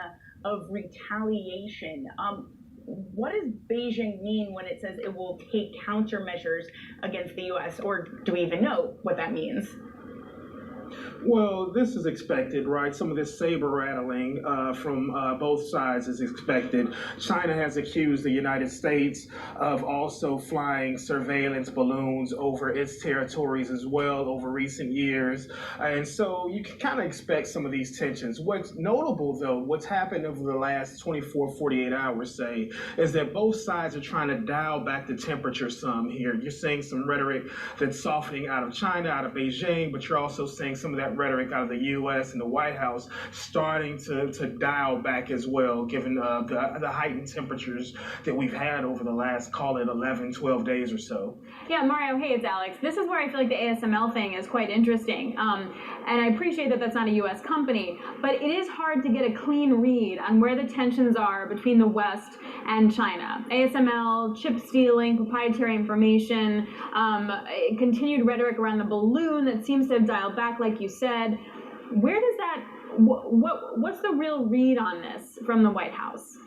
China of retaliation. What does Beijing mean when it says it will take countermeasures against the U.S., or do we even know what that means? Well, this is expected, right? Some of this saber rattling from both sides is expected. China has accused the United States of also flying surveillance balloons over its territories as well over recent years. And so you can kind of expect some of these tensions. What's notable, though, what's happened over the last 24, 48 hours, say, is that both sides are trying to dial back the temperature some here. You're seeing some rhetoric that's softening out of China, out of Beijing, but you're also seeing some of that rhetoric out of the U.S. and the White House starting to dial back as well, given the heightened temperatures that we've had over the last, call it 11, 12 days or so. Yeah, Mario, hey, it's Alex. This is where I feel like the ASML thing is quite interesting. And I appreciate that that's not a U.S. company, but it is hard to get a clean read on where the tensions are between the West and China. ASML, chip stealing, proprietary information, continued rhetoric around the balloon that seems to have dialed back, like you said. Where does that, what's the real read on this from the White House?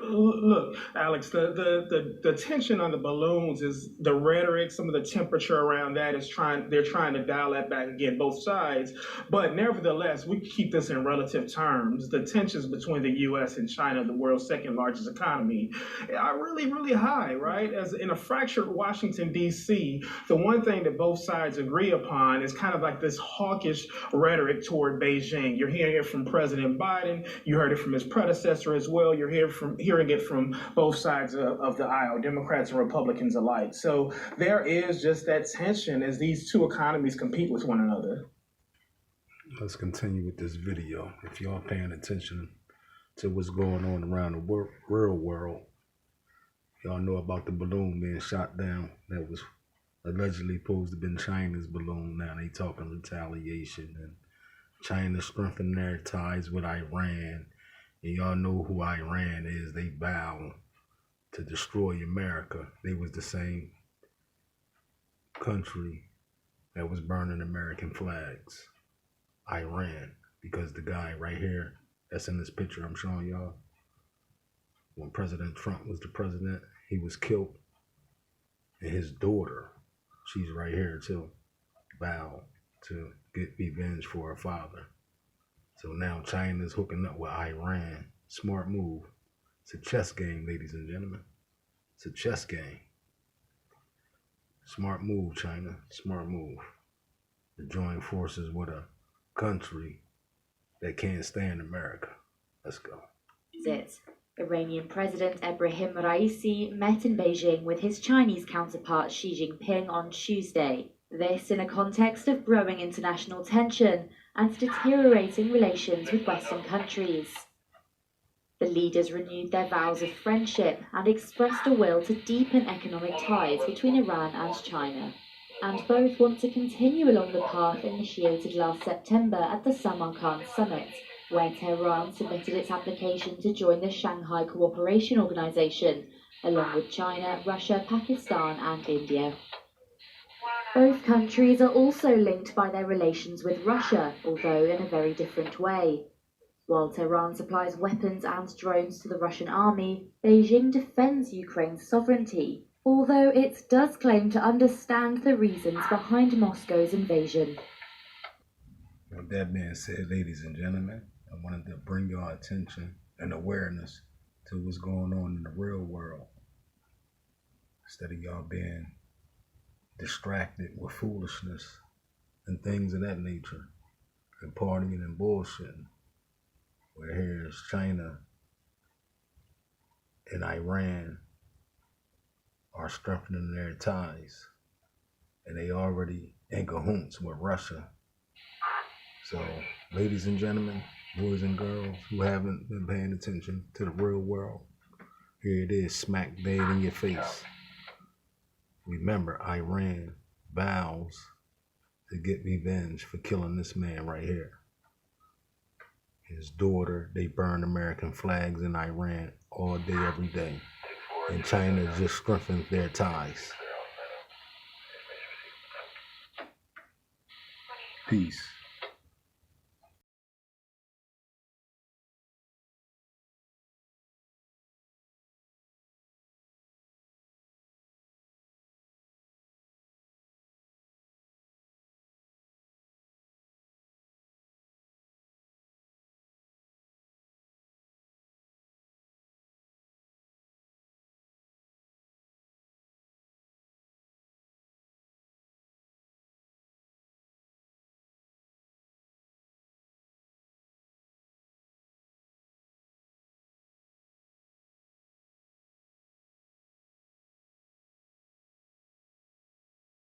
Look, Alex, the tension on the balloons is the rhetoric, some of the temperature around that is they're trying to dial that back again, both sides. But nevertheless, we keep this in relative terms. The tensions between the U.S. and China, the world's second largest economy, are really, really high, right? As in a fractured Washington, D.C., the one thing that both sides agree upon is kind of like this hawkish rhetoric toward Beijing. You're hearing it from President Biden. You heard it from his predecessor as well. You're hearing it from both sides of the aisle, Democrats and Republicans alike. So there is just that tension as these two economies compete with one another. Let's continue with this video. If y'all paying attention to what's going on around the real world, y'all know about the balloon being shot down that was allegedly supposed to have been China's balloon. Now they talking retaliation, and China strengthening their ties with Iran. And y'all know who Iran is. They vow to destroy America. They was the same country that was burning American flags. Iran. Because the guy right here that's in this picture I'm showing y'all, when President Trump was the president, he was killed. And his daughter, she's right here too, vowed to get revenge for her father. So now China's hooking up with Iran. Smart move. It's a chess game, ladies and gentlemen. It's a chess game. Smart move, China. Smart move. To join forces with a country that can't stand America. Let's go. Iranian President Ebrahim Raisi met in Beijing with his Chinese counterpart Xi Jinping on Tuesday. This in a context of growing international tension and deteriorating relations with Western countries. The leaders renewed their vows of friendship and expressed a will to deepen economic ties between Iran and China. And both want to continue along the path initiated last September at the Samarkand summit, where Tehran submitted its application to join the Shanghai Cooperation Organization, along with China, Russia, Pakistan and India. Both countries are also linked by their relations with Russia, although in a very different way. While Tehran supplies weapons and drones to the Russian army, Beijing defends Ukraine's sovereignty, although it does claim to understand the reasons behind Moscow's invasion. With that being said, ladies and gentlemen, I wanted to bring your attention and awareness to what's going on in the real world. Instead of y'all being distracted with foolishness and things of that nature, and partying and bullshitting, where here's China and Iran are strengthening their ties, and they already in cahoots with Russia. So, ladies and gentlemen, boys and girls who haven't been paying attention to the real world, here it is, smack dead in your face. Remember, Iran vows to get revenge for killing this man right here. His daughter, they burn American flags in Iran all day, every day. And China just strengthens their ties. Peace.